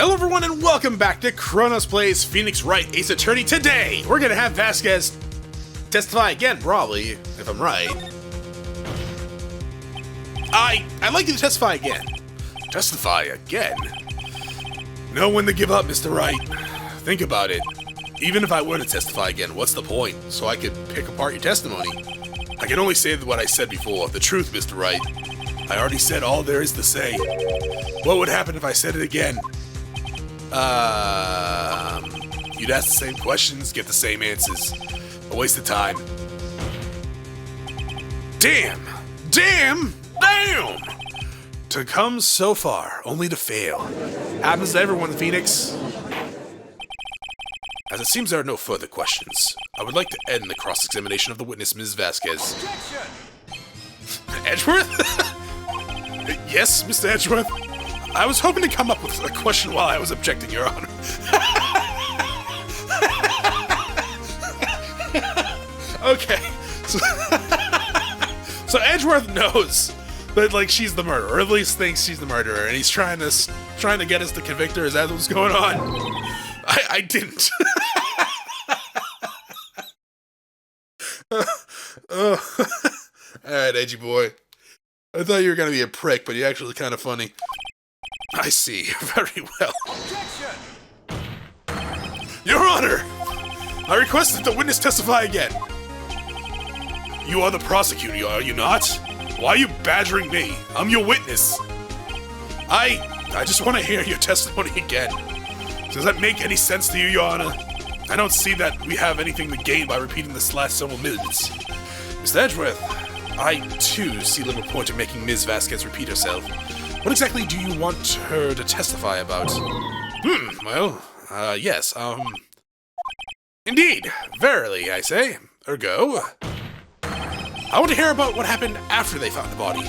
Hello everyone and welcome back to Chronos Plays Phoenix Wright Ace Attorney. Today, we're gonna have Vasquez testify again, probably, if I'm right. I'd like you to testify again. Testify again? Know when to give up, Mr. Wright. Think about it. Even if I were to testify again, what's the point? So I could pick apart your testimony. I can only say what I said before, the truth, Mr. Wright. I already said all there is to say. What would happen if I said it again? You'd ask the same questions, get the same answers. A waste of time. Damn! To come so far, only to fail. Happens to everyone, Phoenix. As it seems there are no further questions, I would like to end the cross-examination of the witness, Ms. Vasquez. Edgeworth? Yes, Mr. Edgeworth? I was hoping to come up with a question while I was objecting, Your Honor. Okay. So Edgeworth knows that, like, she's the murderer, or at least thinks she's the murderer, and he's trying to get us to convict her. Is that what's going on? I didn't. Alright, Edgy boy. I thought you were gonna be a prick, but you're actually kind of funny. I see. Very well. Your Honor! I request that the witness testify again. You are the prosecutor, are you not? Why are you badgering me? I'm your witness. I just want to hear your testimony again. Does that make any sense to you, Your Honor? I don't see that we have anything to gain by repeating this last several minutes. Mr. Edgeworth, I, too, see little point in making Ms. Vasquez repeat herself. What exactly do you want her to testify about? Yes, Indeed, verily, I say. Ergo. I want to hear about what happened after they found the body.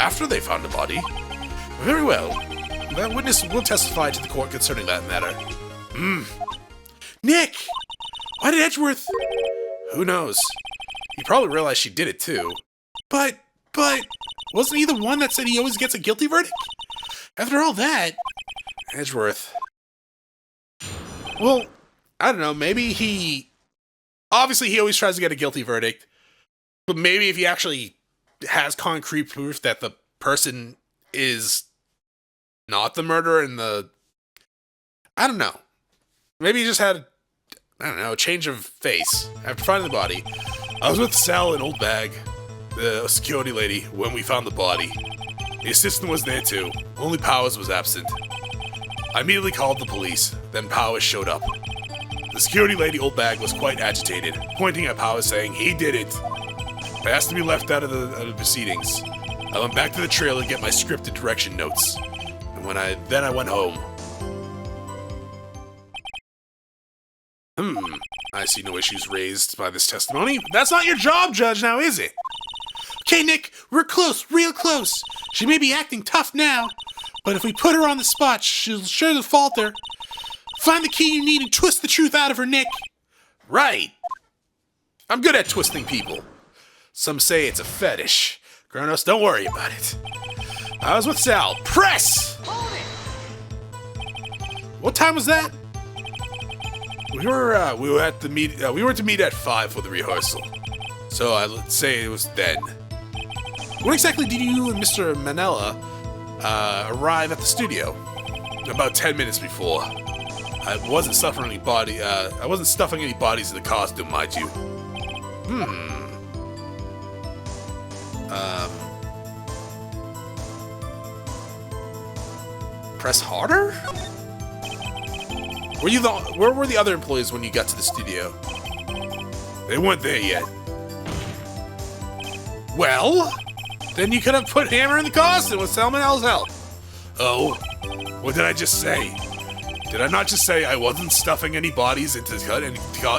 After they found the body? Very well. That witness will testify to the court concerning that matter. Nick! Why did Edgeworth... Who knows? He probably realized she did it too. But... wasn't he the one that said he always gets a guilty verdict? After all that... Edgeworth... Well, I don't know, maybe he... Obviously he always tries to get a guilty verdict. But maybe if he actually has concrete proof that the person is not the murderer and the... I don't know. Maybe he just had, I don't know, a change of face after finding the body. I was with Sal and Old Bag, the security lady, when we found the body. The assistant was there too, only Powers was absent. I immediately called the police, then Powers showed up. The security lady, Old Bag, was quite agitated, pointing at Powers saying he did it. I asked to be left out of the proceedings. I went back to the trailer to get my scripted direction notes. And then I went home. I see no issues raised by this testimony. That's not your job, Judge, now is it? Okay, Nick, we're close, real close. She may be acting tough now, but if we put her on the spot, she'll sure to falter. Find the key you need and twist the truth out of her, Nick. Right. I'm good at twisting people. Some say it's a fetish. Chronos, don't worry about it. I was with Sal. Press! Hold it! What time was that? We were to meet at 5 for the rehearsal. So let's say it was then. When exactly did you and Mr. Manella arrive at the studio? About 10 minutes before. I wasn't stuffing any bodies in the costume, mind you. Press harder? Where were the other employees when you got to the studio? They weren't there yet. Well, then you could have put Hammer in the costume with someone else's help. Oh, what did I just say? Did I not just say I wasn't stuffing any bodies into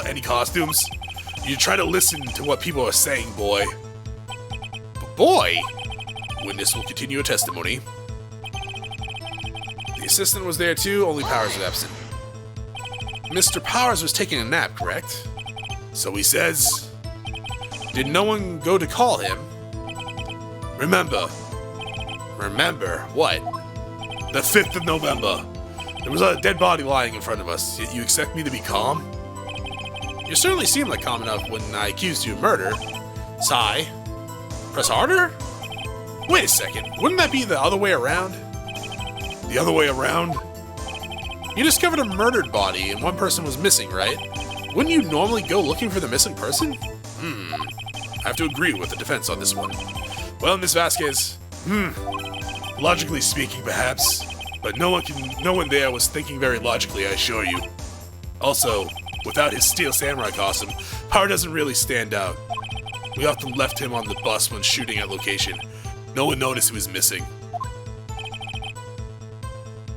any costumes? You try to listen to what people are saying, boy. But boy? Witness will continue her testimony. The assistant was there too, only Powers was absent. Mr. Powers was taking a nap, correct? So he says. Did no one go to call him? Remember what? The 5th of November. There was a dead body lying in front of us. You expect me to be calm? You certainly seemed like calm enough when I accused you of murder. Sigh. Press harder? Wait a second. Wouldn't that be the other way around? The other way around? You discovered a murdered body and one person was missing, right? Wouldn't you normally go looking for the missing person? I have to agree with the defense on this one. Well, Miss Vasquez, logically speaking, perhaps, but no one there was thinking very logically, I assure you. Also, without his steel samurai costume, Power doesn't really stand out. We often left him on the bus when shooting at location. No one noticed he was missing.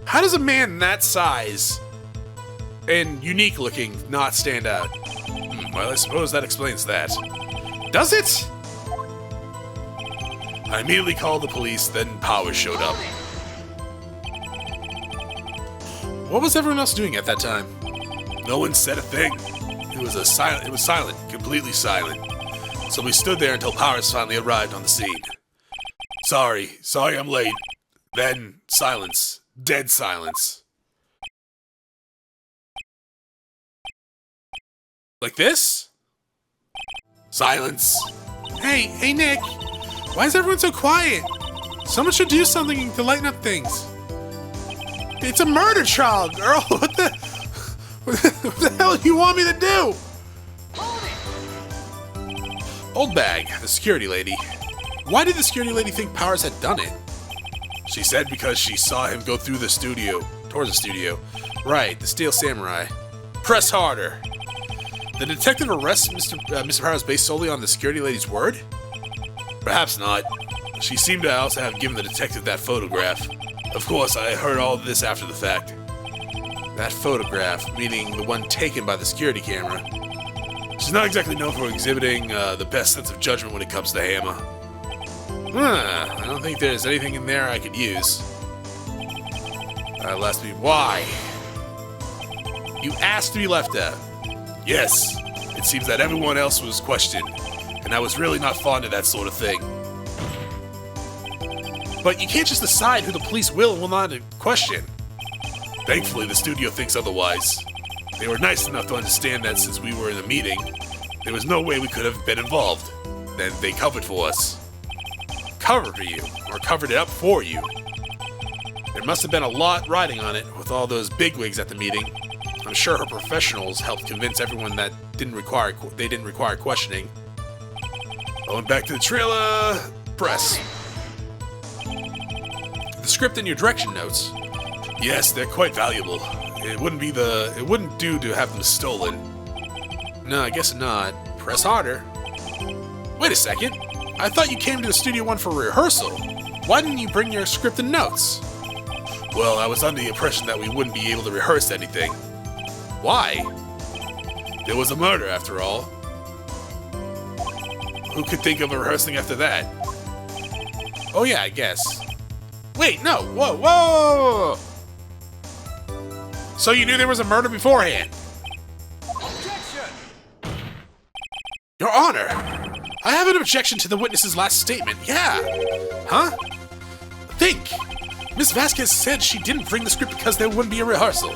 How does a man that size and unique looking not stand out? Well, I suppose that explains that. Does it? I immediately called the police, then Power showed up. What was everyone else doing at that time? No one said a thing. It was silent, completely silent. So we stood there until Powers finally arrived on the scene. Sorry I'm late. Then silence. Dead silence. Like this? Silence. Hey Nick. Why is everyone so quiet? Someone should do something to lighten up things. It's a murder trial, girl. What the hell do you want me to do? Old Bag, the security lady. Why did the security lady think Powers had done it? She said because she saw him go through the studio, towards the studio. Right, the Steel Samurai. Press harder. The detective arrests Mr. Powers based solely on the security lady's word? Perhaps not. She seemed to also have given the detective that photograph. Of course, I heard all of this after the fact. That photograph, meaning the one taken by the security camera. She's not exactly known for exhibiting the best sense of judgment when it comes to Hammer. I don't think there's anything in there I could use. Last week, why? You asked to be left out. Yes, it seems that everyone else was questioned, and I was really not fond of that sort of thing. But you can't just decide who the police will and will not question. Thankfully, the studio thinks otherwise. They were nice enough to understand that since we were in a meeting, there was no way we could have been involved. Then they covered for us. Covered for you, or covered it up for you. There must have been a lot riding on it with all those bigwigs at the meeting. I'm sure her professionals helped convince everyone that they didn't require questioning. Going back to the trailer, press. The script and your direction notes. Yes, they're quite valuable. It wouldn't do to have them stolen. No, I guess not. Press harder. Wait a second. I thought you came to the Studio One for rehearsal. Why didn't you bring your script and notes? Well, I was under the impression that we wouldn't be able to rehearse anything. Why? There was a murder, after all. Who could think of rehearsing after that? Oh yeah, I guess. Wait, no, whoa! So you knew there was a murder beforehand? Objection! Your Honor! I have an objection to the witness's last statement, yeah! Huh? Think! Miss Vasquez said she didn't bring the script because there wouldn't be a rehearsal.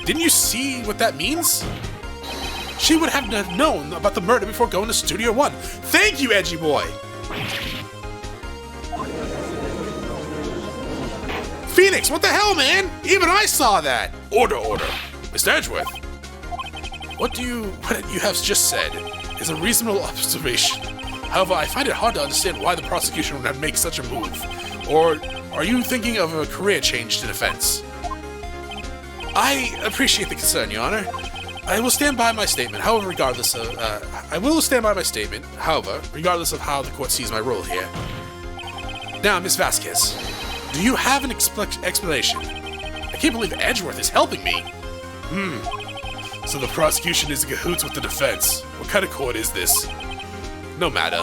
Didn't you see what that means? She would have known about the murder before going to Studio One. Thank you, Edgy Boy! Phoenix, what the hell, man? Even I saw that! Order. Mr. Edgeworth. What you have just said is a reasonable observation. However, I find it hard to understand why the prosecution would make such a move. Or are you thinking of a career change to defense? I appreciate the concern, Your Honor. I will stand by my statement, however, regardless of how the court sees my role here. Now, Miss Vasquez, do you have an explanation? I can't believe Edgeworth is helping me. So the prosecution is in cahoots with the defense. What kind of court is this? No matter.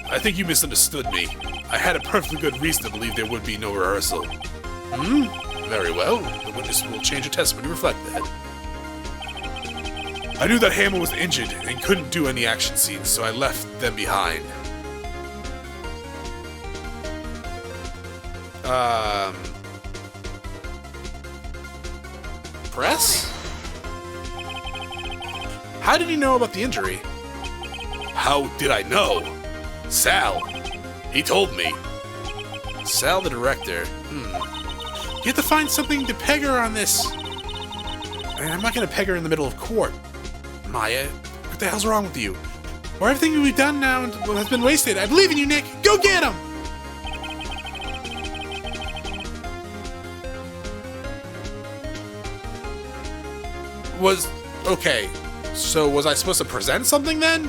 I think you misunderstood me. I had a perfectly good reason to believe there would be no rehearsal. Very well. The witness will change her testimony to reflect that. I knew that Hammer was injured and couldn't do any action scenes, so I left them behind. Press? How did he know about the injury? How did I know? Sal. He told me. Sal the director. You have to find something to peg her on this. And I'm not gonna peg her in the middle of court. Maya, what the hell's wrong with you? Or everything we've done now has been wasted. I believe in you, Nick. Go get him! Okay, so was I supposed to present something then?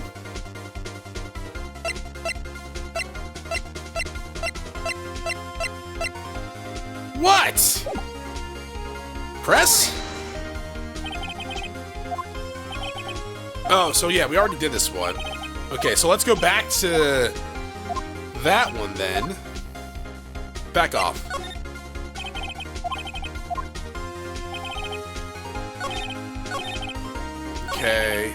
What? Press? Oh, so yeah, we already did this one. Okay, so let's go back to that one then. Back off. Okay.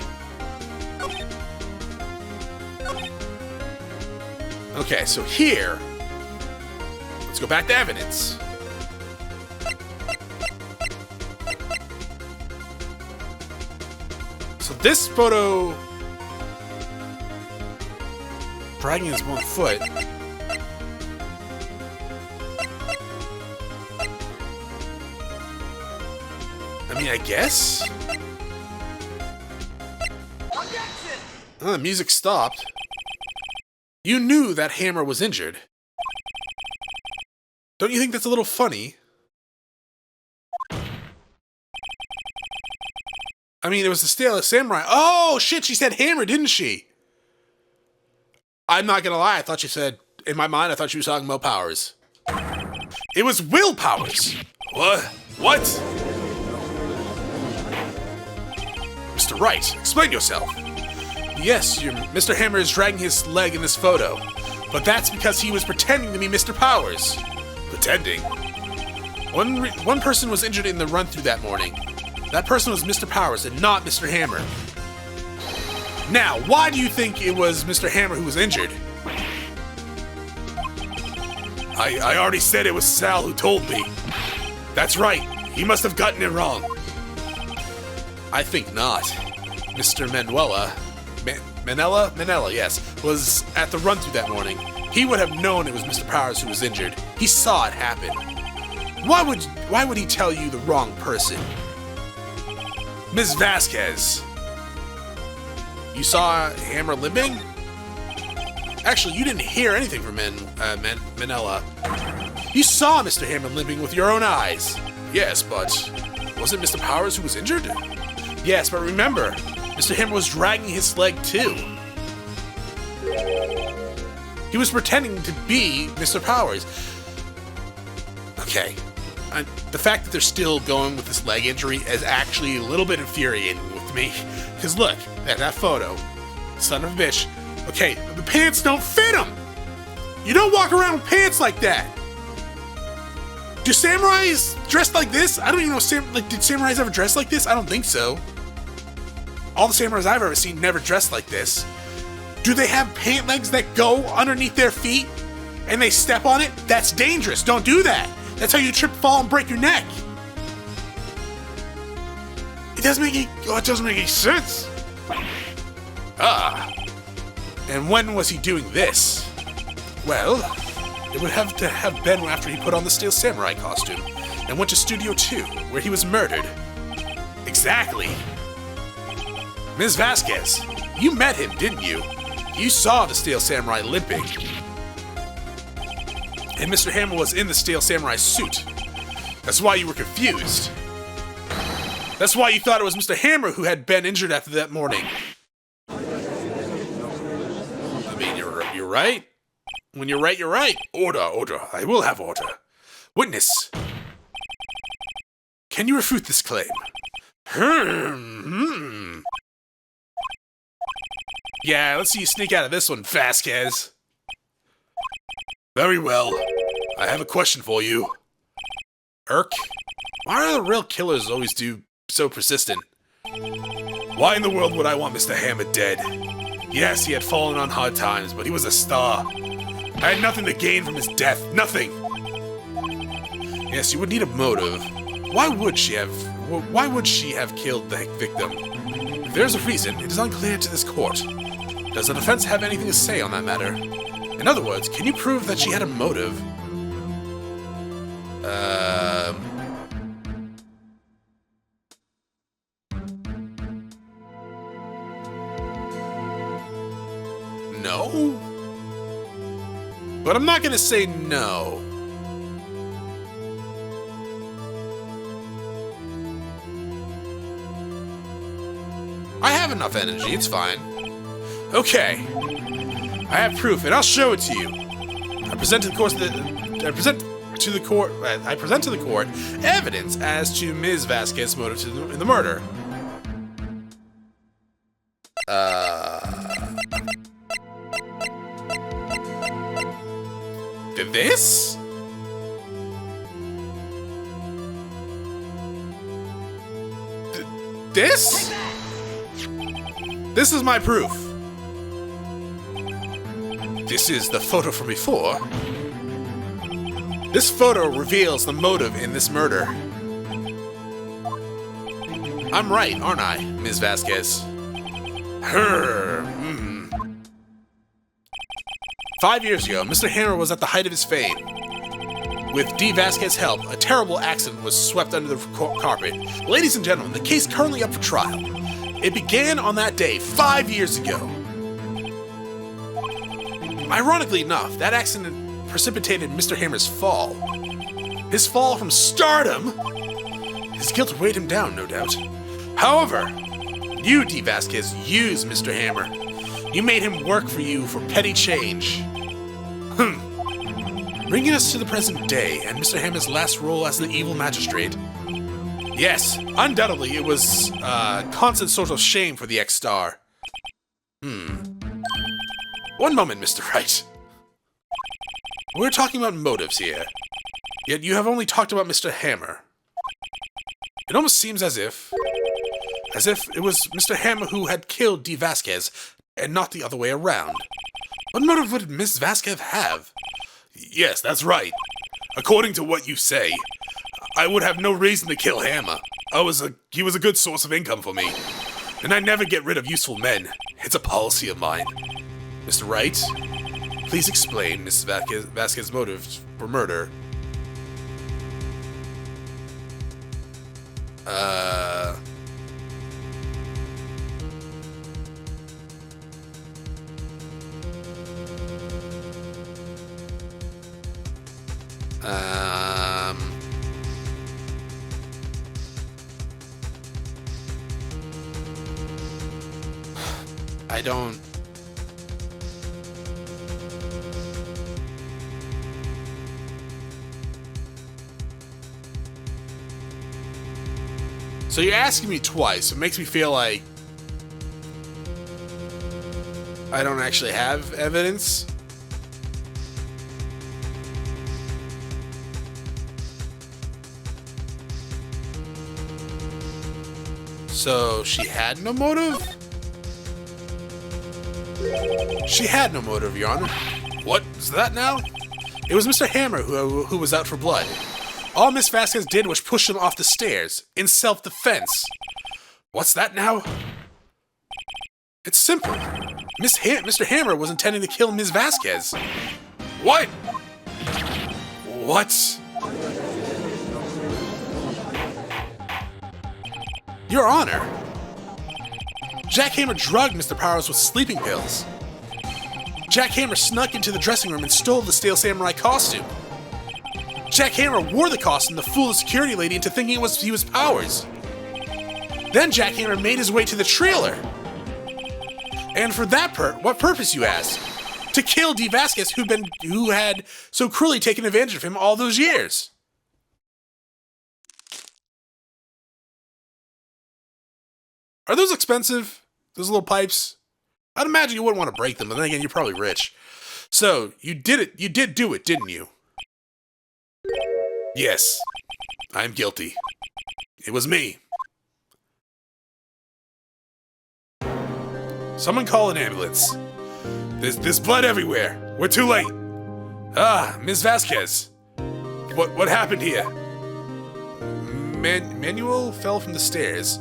Okay, so here, let's go back to evidence. So this photo, dragging his one foot. I mean, I guess? Oh, the music stopped. You knew that Hammer was injured. Don't you think that's a little funny? I memean, it was the Stale Samurai. Oh, shit, she said Hammer, didn't she? I'm not gonna lie, I thought she said, in my mind, I thought she was talking about Powers. It was Will Powers. What? What? Mr. Wright, explain yourself. Yes, Mr. Hammer is dragging his leg in this photo, but that's because he was pretending to be Mr. Powers. Pretending? One person was injured in the run-through that morning. That person was Mr. Powers and not Mr. Hammer. Now, why do you think it was Mr. Hammer who was injured? I already said it was Sal who told me. That's right, he must have gotten it wrong. I think not. Mr. Manella, yes, was at the run-through that morning. He would have known it was Mr. Powers who was injured. He saw it happen. Why would he tell you the wrong person? Ms. Vasquez. You saw Hammer limping? Actually, you didn't hear anything from Manella. You saw Mr. Hammer limping with your own eyes. Yes, but was it Mr. Powers who was injured? Yes, but remember, Mr. Hammer was dragging his leg too. He was pretending to be Mr. Powers. Okay, the fact that they're still going with this leg injury is actually a little bit infuriating with me. Because look, at that photo, son of a bitch. Okay, the pants don't fit him! You don't walk around with pants like that! Do samurais dress like this? I don't even know, did samurais ever dress like this? I don't think so. All the samurais I've ever seen never dressed like this. Do they have pant legs that go underneath their feet and they step on it? That's dangerous. Don't do that. That's how you trip, fall, and break your neck. It doesn't make any sense. Ah. And when was he doing this? Well, it would have to have been after he put on the Steel Samurai costume and went to Studio 2, where he was murdered. Exactly. Ms. Vasquez, you met him, didn't you? You saw the Steel Samurai limping. And Mr. Hammer was in the Steel Samurai suit. That's why you were confused. That's why you thought it was Mr. Hammer who had been injured after that morning. I mean, you're right. When you're right, you're right. Order. I will have order. Witness. Can you refute this claim? Yeah, let's see you sneak out of this one, Vasquez. Very well. I have a question for you. Irk? Why are the real killers always so persistent? Why in the world would I want Mr. Hammer dead? Yes, he had fallen on hard times, but he was a star. I had nothing to gain from his death. Nothing. Yes, you would need a motive. Why would she have why would she have killed the victim? If there's a reason, it is unclear to this court. Does the defense have anything to say on that matter? In other words, can you prove that she had a motive? No? But I'm not gonna say no. I have enough energy, it's fine. Okay. I have proof, and I'll show it to you. I present to the court evidence as to Ms. Vasquez's motive in the murder. This? This? This is my proof. This is the photo from before. This photo reveals the motive in this murder. I'm right, aren't I, Ms. Vasquez? 5 years ago, Mr. Hammer was at the height of his fame. With D. Vasquez's help, a terrible accident was swept under the carpet. Ladies and gentlemen, the case currently up for trial. It began on that day 5 years ago. Ironically enough, that accident precipitated Mr. Hammer's fall. His fall from stardom! His guilt weighed him down, no doubt. However, you, D. Vasquez, used Mr. Hammer. You made him work for you for petty change. Bringing us to the present day and Mr. Hammer's last role as the evil magistrate. Yes, undoubtedly it was a constant source of shame for the ex-star. One moment, Mr. Wright. We're talking about motives here, yet you have only talked about Mr. Hammer. It almost seems as if it was Mr. Hammer who had killed D. Vasquez, and not the other way around. What motive would Miss Vasquez have? Yes, that's right. According to what you say, I would have no reason to kill Hammer. He was a good source of income for me. And I never get rid of useful men. It's a policy of mine. Mr. Wright, please explain Mrs. Vasquez's motive for murder. I don't... So you're asking me twice. It makes me feel like I don't actually have evidence. So she had no motive? She had no motive, Your Honor. What is that now? It was Mr. Hammer who was out for blood. All Miss Vasquez did was push him off the stairs, in self-defense. What's that now? It's simple. Mr. Hammer was intending to kill Miss Vasquez. What? What? Your Honor, Jack Hammer drugged Mr. Powers with sleeping pills. Jack Hammer snuck into the dressing room and stole the stale samurai costume. Jack Hammer wore the costume to fool the security lady into thinking he was Powers. Then Jack Hammer made his way to the trailer. And for that what purpose, you ask? To kill D. Vasquez, who had so cruelly taken advantage of him all those years. Are those expensive? Those little pipes? I'd imagine you wouldn't want to break them, but then again, you're probably rich. So, you did do it, didn't you? Yes, I am guilty. It was me. Someone call an ambulance. There's blood everywhere. We're too late. Miss Vasquez. What happened here? Manuel fell from the stairs.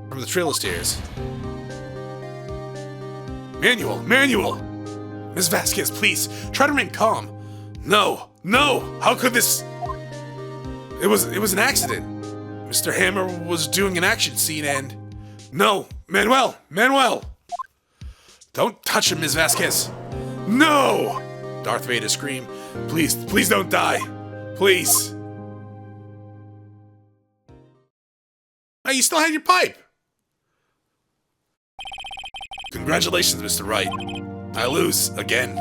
From the Trilogy stairs. Manuel! Miss Vasquez, please, try to remain calm. No! How could this... It was an accident. Mr. Hammer was doing an action scene and... No! Manuel! Don't touch him, Miss Vasquez! No! Darth Vader screamed. Please don't die. Please. Hey, you still had your pipe! Congratulations, Mr. Wright. I lose again.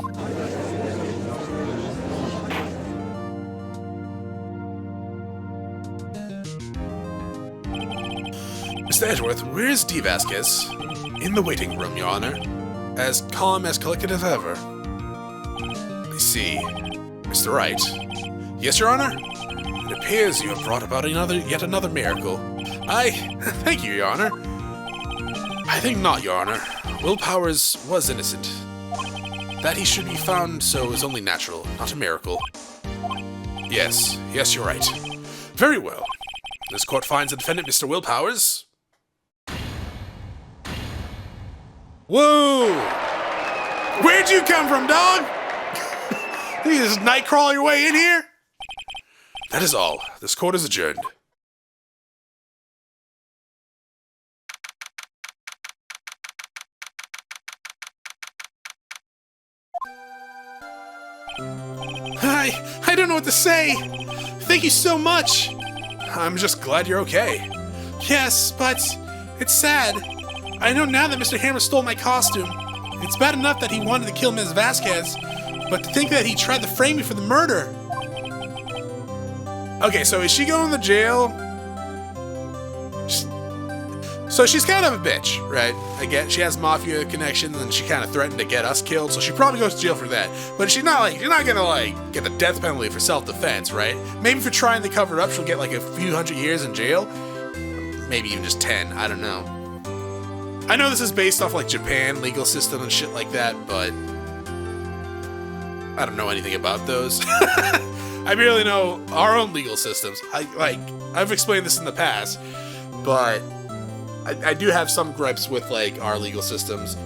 Mr. Edgeworth, where's D. Vasquez? In the waiting room, Your Honor. As calm as collected as ever. I see. Mr. Wright. Yes, Your Honor? It appears you have brought about yet another miracle. Thank you, Your Honor. I think not, Your Honor. Will Powers was innocent. That he should be found so is only natural, not a miracle. Yes, you're right. Very well. This court finds the defendant, Mr. Will Powers. Whoa! Where'd you come from, dog? You just night crawl your way in here? That is all. This court is adjourned. I don't know what to say. Thank you so much. I'm just glad you're okay. Yes, but it's sad. I know now that Mr. Hammer stole my costume. It's bad enough that he wanted to kill Ms. Vasquez, but to think that he tried to frame me for the murder. Okay, so is she going to jail? So she's kind of a bitch, right? Again, she has mafia connections and she kind of threatened to get us killed, so she probably goes to jail for that. But she's not gonna get the death penalty for self-defense, right? Maybe for trying to cover it up, she'll get like a few hundred years in jail. Maybe even just 10, I don't know. I know this is based off like Japan legal system and shit like that, but I don't know anything about those. I barely know our own legal systems. I've explained this in the past, but I do have some gripes with like our legal systems. In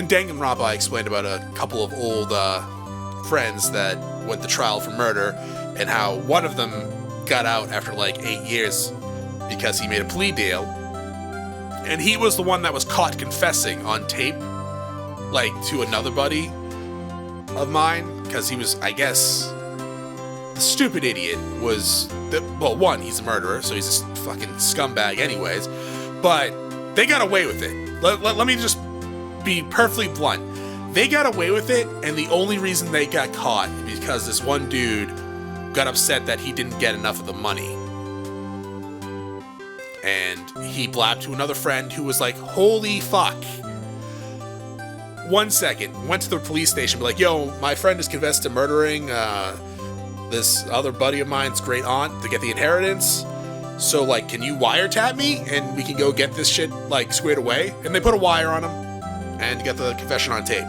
Danganronpa, I explained about a couple of old friends that went to trial for murder, and how one of them got out after like 8 years because he made a plea deal, and he was the one that was caught confessing on tape, like to another buddy of mine, because he was, I guess, the stupid idiot was, well, one, he's a murderer, so he's a fucking scumbag anyways, but they got away with it. Let me just be perfectly blunt. They got away with it, and the only reason they got caught is because this one dude got upset that he didn't get enough of the money. And he blabbed to another friend who was like, holy fuck. 1 second, went to the police station, be like, yo, my friend is confessed to murdering this other buddy of mine's great aunt to get the inheritance. So, like, can you wiretap me and we can go get this shit, like, squared away? And they put a wire on him and get the confession on tape.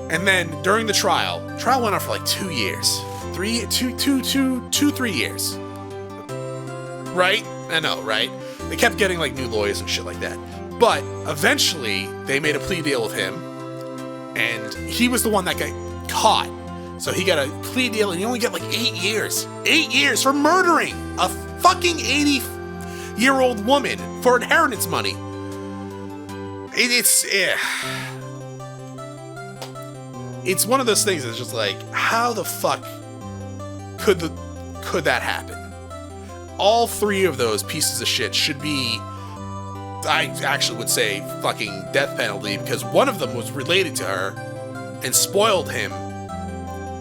And then during the trial went on for like 2 years. 3 years. Right? I know, right? They kept getting like new lawyers and shit like that. But eventually they made a plea deal with him, and he was the one that got caught. So he got a plea deal and he only got like 8 years. 8 years for murdering a fucking 80-year-old woman for inheritance money. It's one of those things that's just like, how the fuck could that happen? All 3 of those pieces of shit should be, I actually would say, fucking death penalty, because one of them was related to her and spoiled him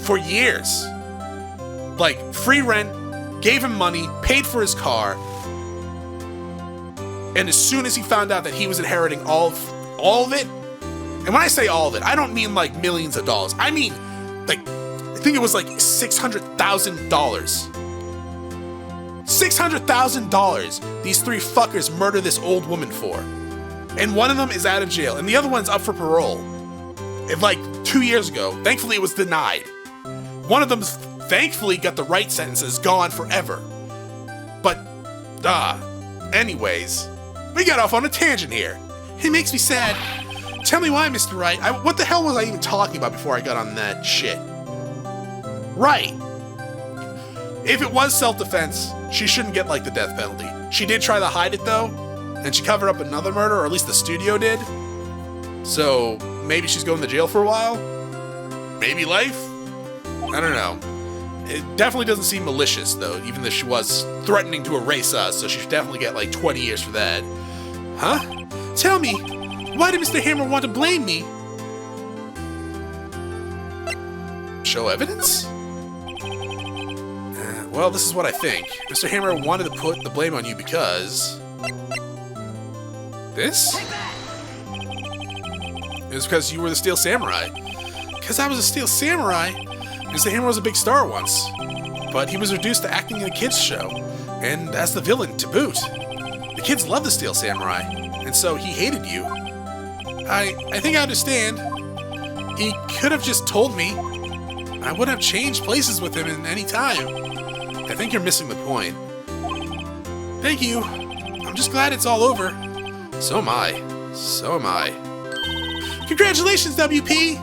for years. Like, free rent, gave him money, paid for his car, and as soon as he found out that he was inheriting all of it, and when I say all of it, I don't mean like millions of dollars. I mean, like, I think it was like $600,000. $600,000 these 3 fuckers murder this old woman for. And one of them is out of jail, and the other one's up for parole. Like 2 years ago. Thankfully, it was denied. One of them's thankfully got the right sentences gone forever. But, anyways, we got off on a tangent here. It makes me sad. Tell me why, Mr. Wright. What the hell was I even talking about before I got on that shit? Right. If it was self-defense, she shouldn't get, like, the death penalty. She did try to hide it, though, and she covered up another murder, or at least the studio did. So, maybe she's going to jail for a while? Maybe life? I don't know. It definitely doesn't seem malicious, though, even though she was threatening to erase us, so she should definitely get, like, 20 years for that. Huh? Tell me, why did Mr. Hammer want to blame me? Show evidence? Well, this is what I think. Mr. Hammer wanted to put the blame on you because... This? It was because you were the Steel Samurai. Because I was a Steel Samurai? Mr. Hammer was a big star once. But he was reduced to acting in a kids' show. And as the villain, to boot. The kids loved the Steel Samurai. And so he hated you. I think I understand. He could have just told me. I wouldn't have changed places with him in any time. I think you're missing the point. Thank you. I'm just glad it's all over. So am I. So am I. Congratulations, WP!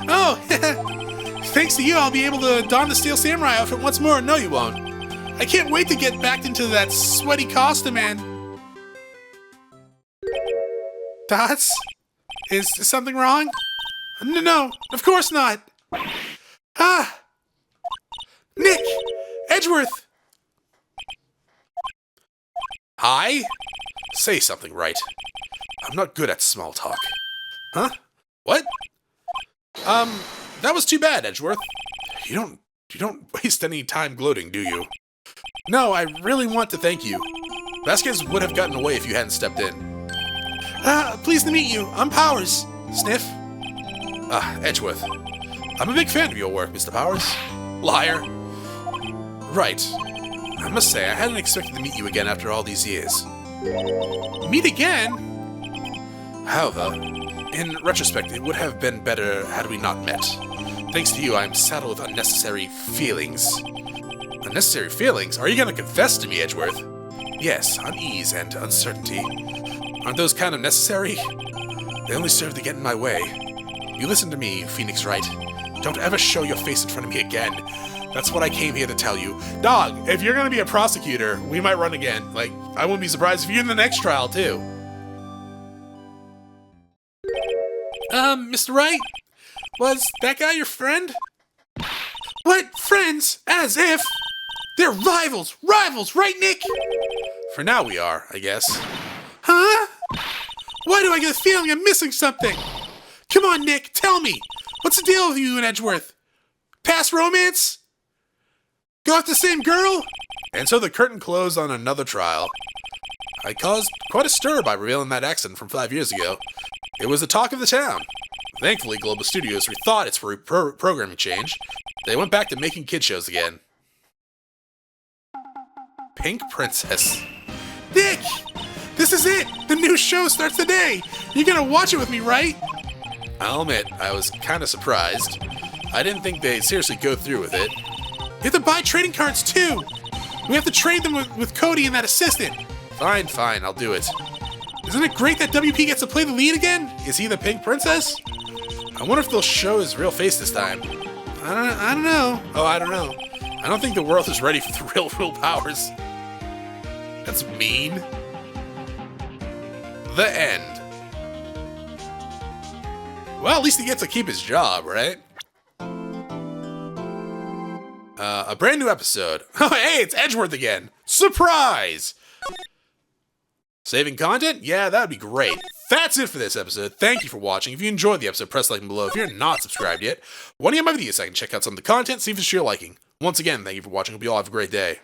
Oh, thanks to you, I'll be able to don the Steel Samurai outfit once more. No, you won't. I can't wait to get back into that sweaty costume, man. Dots? Is something wrong? No, of course not. Nick! Edgeworth! Hi? Say something, Wright. I'm not good at small talk. Huh? What? That was too bad, Edgeworth. You don't waste any time gloating, do you? No, I really want to thank you. Vasquez would have gotten away if you hadn't stepped in. Pleased to meet you. I'm Powers. Sniff. Edgeworth. I'm a big fan of your work, Mr. Powers. Liar. Right. I must say, I hadn't expected to meet you again after all these years. Meet again? However, in retrospect, it would have been better had we not met. Thanks to you, I am saddled with unnecessary feelings. Unnecessary feelings? Are you going to confess to me, Edgeworth? Yes, unease and uncertainty. Aren't those kind of necessary? They only serve to get in my way. You listen to me, Phoenix Wright. Don't ever show your face in front of me again. That's what I came here to tell you. Dog, if you're going to be a prosecutor, we might run again. Like, I wouldn't be surprised if you're in the next trial, too. Mr. Wright? Was that guy your friend? What? Friends? As if? They're rivals! Rivals, right, Nick? For now we are, I guess. Huh? Why do I get a feeling I'm missing something? Come on, Nick, tell me. What's the deal with you and Edgeworth? Past romance? Got the same girl? And so the curtain closed on another trial. I caused quite a stir by revealing that accident from 5 years ago. It was the talk of the town. Thankfully, Global Studios rethought its programming change. They went back to making kid shows again. Pink Princess. Nick! This is it! The new show starts today! You're gonna watch it with me, right? I'll admit, I was kinda surprised. I didn't think they'd seriously go through with it. You have to buy trading cards, too! We have to trade them with Cody and that assistant. Fine, I'll do it. Isn't it great that WP gets to play the lead again? Is he the Pink Princess? I wonder if they'll show his real face this time. I don't know. Oh, I don't know. I don't think the world is ready for the real powers. That's mean. The end. Well, at least he gets to keep his job, right? A brand new episode. Oh, hey, it's Edgeworth again. Surprise! Saving content? Yeah, that would be great. That's it for this episode. Thank you for watching. If you enjoyed the episode, press like below. If you're not subscribed yet, want to get my videos so I can check out some of the content, see if it's to your liking. Once again, thank you for watching. Hope you all have a great day.